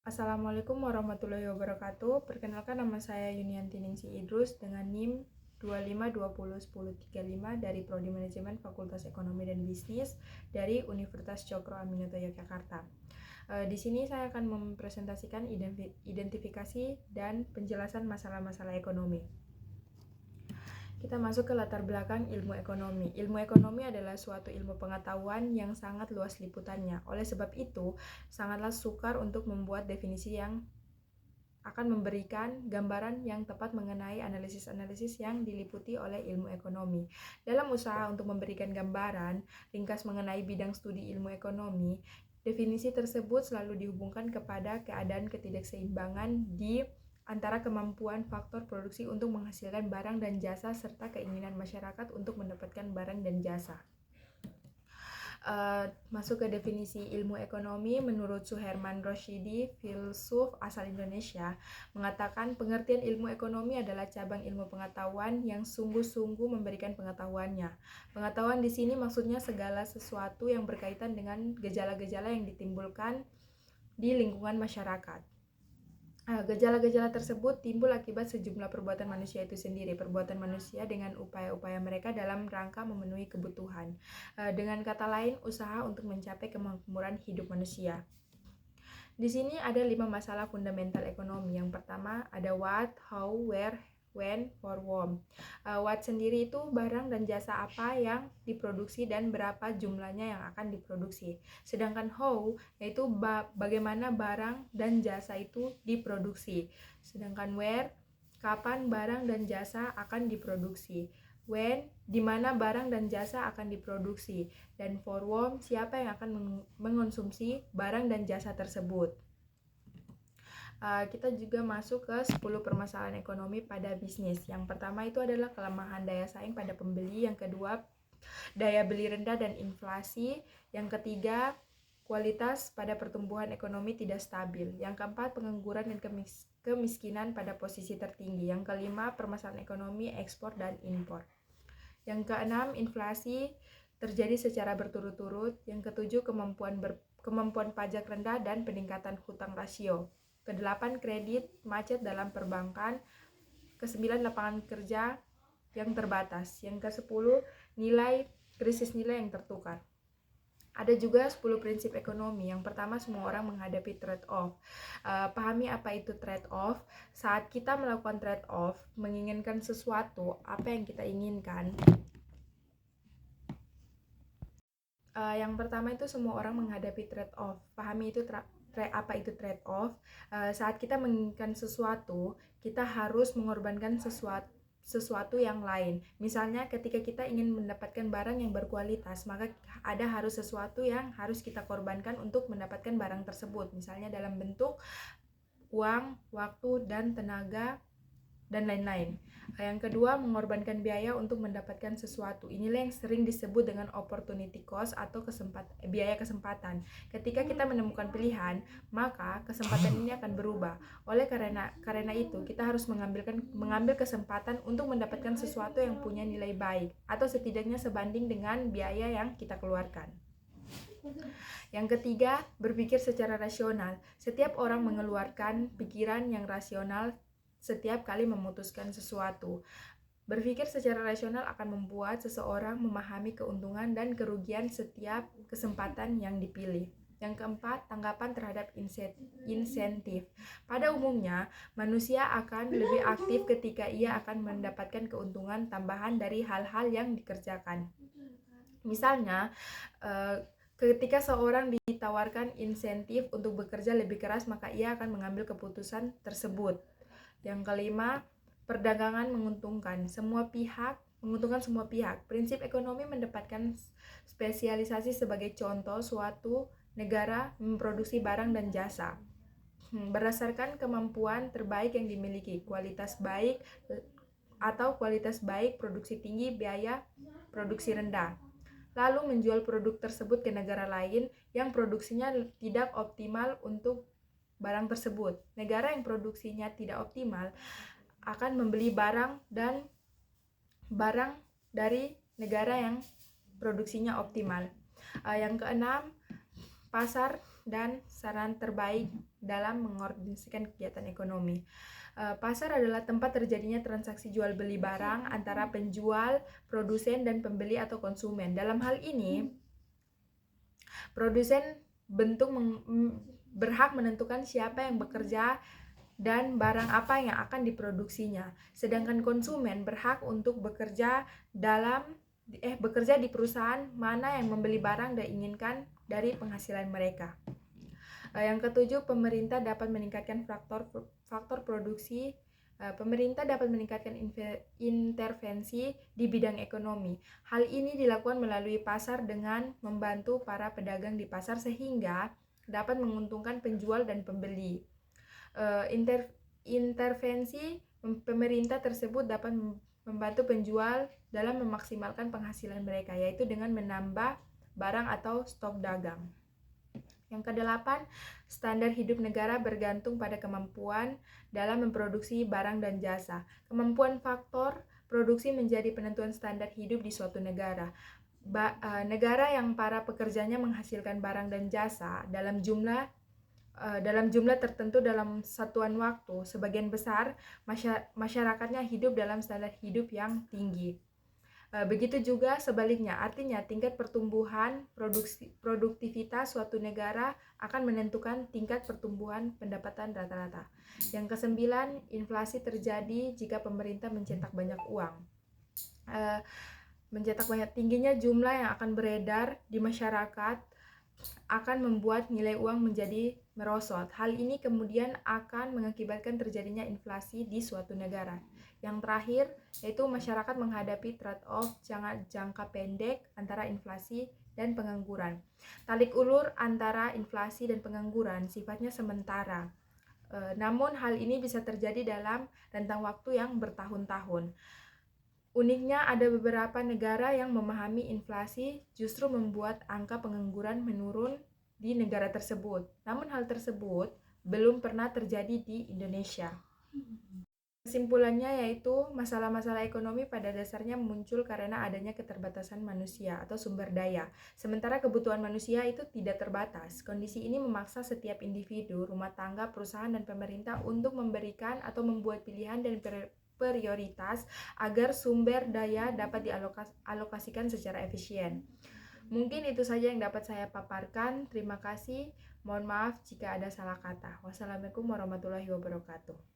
Assalamualaikum warahmatullahi wabarakatuh. Perkenalkan, nama saya Yunianti Ningsi Idrus dengan NIM 25201035 dari Prodi Manajemen Fakultas Ekonomi dan Bisnis dari Universitas Cokro Aminoto Yogyakarta. Di sini saya akan mempresentasikan identifikasi dan penjelasan masalah-masalah ekonomi. Kita masuk ke latar belakang ilmu ekonomi. Ilmu ekonomi adalah suatu ilmu pengetahuan yang sangat luas liputannya. Oleh sebab itu, sangatlah sukar untuk membuat definisi yang akan memberikan gambaran yang tepat mengenai analisis-analisis yang diliputi oleh ilmu ekonomi. Dalam usaha untuk memberikan gambaran ringkas mengenai bidang studi ilmu ekonomi, definisi tersebut selalu dihubungkan kepada keadaan ketidakseimbangan di antara kemampuan faktor produksi untuk menghasilkan barang dan jasa serta keinginan masyarakat untuk mendapatkan barang dan jasa. Masuk ke definisi ilmu ekonomi, menurut Suherman Roshidi, filsuf asal Indonesia, mengatakan pengertian ilmu ekonomi adalah cabang ilmu pengetahuan yang sungguh-sungguh memberikan pengetahuannya. Pengetahuan di sini maksudnya segala sesuatu yang berkaitan dengan gejala-gejala yang ditimbulkan di lingkungan masyarakat. Gejala-gejala tersebut timbul akibat sejumlah perbuatan manusia itu sendiri, perbuatan manusia dengan upaya-upaya mereka dalam rangka memenuhi kebutuhan. Dengan kata lain, usaha untuk mencapai kemakmuran hidup manusia. Di sini ada 5 masalah fundamental ekonomi. Yang pertama ada what, how, where, when, for whom. What sendiri itu barang dan jasa apa yang diproduksi dan berapa jumlahnya yang akan diproduksi. Sedangkan how yaitu bagaimana barang dan jasa itu diproduksi. Sedangkan where, kapan barang dan jasa akan diproduksi. When, di mana barang dan jasa akan diproduksi. Dan for whom, siapa yang akan mengonsumsi barang dan jasa tersebut. Kita juga masuk ke 10 permasalahan ekonomi pada bisnis. Yang pertama itu adalah kelemahan daya saing pada pembeli. Yang kedua, daya beli rendah dan inflasi. Yang ketiga, kualitas pada pertumbuhan ekonomi tidak stabil. Yang keempat, pengangguran dan kemiskinan pada posisi tertinggi. Yang kelima, permasalahan ekonomi ekspor dan impor. Yang keenam, inflasi terjadi secara berturut-turut. Yang ketujuh, kemampuan pajak rendah dan peningkatan hutang rasio. Kedelapan, kredit macet dalam perbankan. Kesembilan, lapangan kerja yang terbatas. Yang kesepuluh, krisis nilai yang tertukar. Ada juga 10 prinsip ekonomi. Yang pertama, semua orang menghadapi trade-off. Pahami apa itu trade-off. Saat kita melakukan trade-off, menginginkan sesuatu, apa yang kita inginkan. Yang pertama itu semua orang menghadapi trade-off. Pahami itu apa itu trade-off. Saat kita menginginkan sesuatu, kita harus mengorbankan sesuatu yang lain. Misalnya ketika kita ingin mendapatkan barang yang berkualitas, maka ada harus sesuatu yang harus kita korbankan untuk mendapatkan barang tersebut. Misalnya dalam bentuk uang, waktu, dan tenaga, dan lain-lain. Yang kedua, mengorbankan biaya untuk mendapatkan sesuatu. Inilah yang sering disebut dengan opportunity cost atau biaya kesempatan. Ketika kita menemukan pilihan, maka kesempatan ini akan berubah. Oleh karena itu, kita harus mengambil kesempatan untuk mendapatkan sesuatu yang punya nilai baik atau setidaknya sebanding dengan biaya yang kita keluarkan. Yang ketiga, berpikir secara rasional. Setiap orang mengeluarkan pikiran yang rasional setiap kali memutuskan sesuatu. Berpikir secara rasional akan membuat seseorang memahami keuntungan dan kerugian setiap kesempatan yang dipilih. Yang keempat, tanggapan terhadap insentif. Pada umumnya, manusia akan lebih aktif ketika ia akan mendapatkan keuntungan tambahan dari hal-hal yang dikerjakan. Misalnya, ketika seorang ditawarkan insentif untuk bekerja lebih keras, maka ia akan mengambil keputusan tersebut. Yang kelima, perdagangan menguntungkan semua pihak. Prinsip ekonomi mendapatkan spesialisasi sebagai contoh suatu negara memproduksi barang dan jasa berdasarkan kemampuan terbaik yang dimiliki, kualitas baik, produksi tinggi, biaya produksi rendah. Lalu menjual produk tersebut ke negara lain yang produksinya tidak optimal untuk barang tersebut. Negara yang produksinya tidak optimal akan membeli barang dari negara yang produksinya optimal. Yang keenam, pasar dan saran terbaik dalam mengordinasikan kegiatan ekonomi. Pasar adalah tempat terjadinya transaksi jual beli barang antara penjual, produsen, dan pembeli atau konsumen. Dalam hal ini, produsen berhak menentukan siapa yang bekerja dan barang apa yang akan diproduksinya. Sedangkan konsumen berhak untuk bekerja di perusahaan mana yang membeli barang dan inginkan dari penghasilan mereka. Yang ketujuh, pemerintah dapat meningkatkan faktor produksi. Pemerintah dapat meningkatkan intervensi di bidang ekonomi. Hal ini dilakukan melalui pasar dengan membantu para pedagang di pasar sehingga dapat menguntungkan penjual dan pembeli. Intervensi pemerintah tersebut dapat membantu penjual dalam memaksimalkan penghasilan mereka, yaitu dengan menambah barang atau stok dagang. Yang kedelapan, standar hidup negara bergantung pada kemampuan dalam memproduksi barang dan jasa. Kemampuan faktor produksi menjadi penentuan standar hidup di suatu negara. Negara yang para pekerjanya menghasilkan barang dan jasa dalam jumlah tertentu dalam satuan waktu, sebagian besar masyarakatnya hidup dalam standar hidup yang tinggi. Begitu juga sebaliknya, artinya tingkat pertumbuhan produktivitas suatu negara akan menentukan tingkat pertumbuhan pendapatan rata-rata. Yang kesembilan, inflasi terjadi jika pemerintah mencetak banyak uang. Tingginya jumlah yang akan beredar di masyarakat akan membuat nilai uang menjadi merosot. Hal ini kemudian akan mengakibatkan terjadinya inflasi di suatu negara. Yang terakhir, yaitu masyarakat menghadapi trade-off jangka pendek antara inflasi dan pengangguran. Tarik ulur antara inflasi dan pengangguran sifatnya sementara. Namun hal ini bisa terjadi dalam rentang waktu yang bertahun-tahun. Uniknya, ada beberapa negara yang memahami inflasi justru membuat angka pengangguran menurun di negara tersebut. Namun hal tersebut belum pernah terjadi di Indonesia. Kesimpulannya yaitu masalah-masalah ekonomi pada dasarnya muncul karena adanya keterbatasan manusia atau sumber daya. Sementara kebutuhan manusia itu tidak terbatas. Kondisi ini memaksa setiap individu, rumah tangga, perusahaan, dan pemerintah untuk memberikan atau membuat pilihan dan prioritas agar sumber daya dapat dialokasikan secara efisien. Mungkin itu saja yang dapat saya paparkan. Terima kasih. Mohon maaf jika ada salah kata. Wassalamualaikum warahmatullahi wabarakatuh.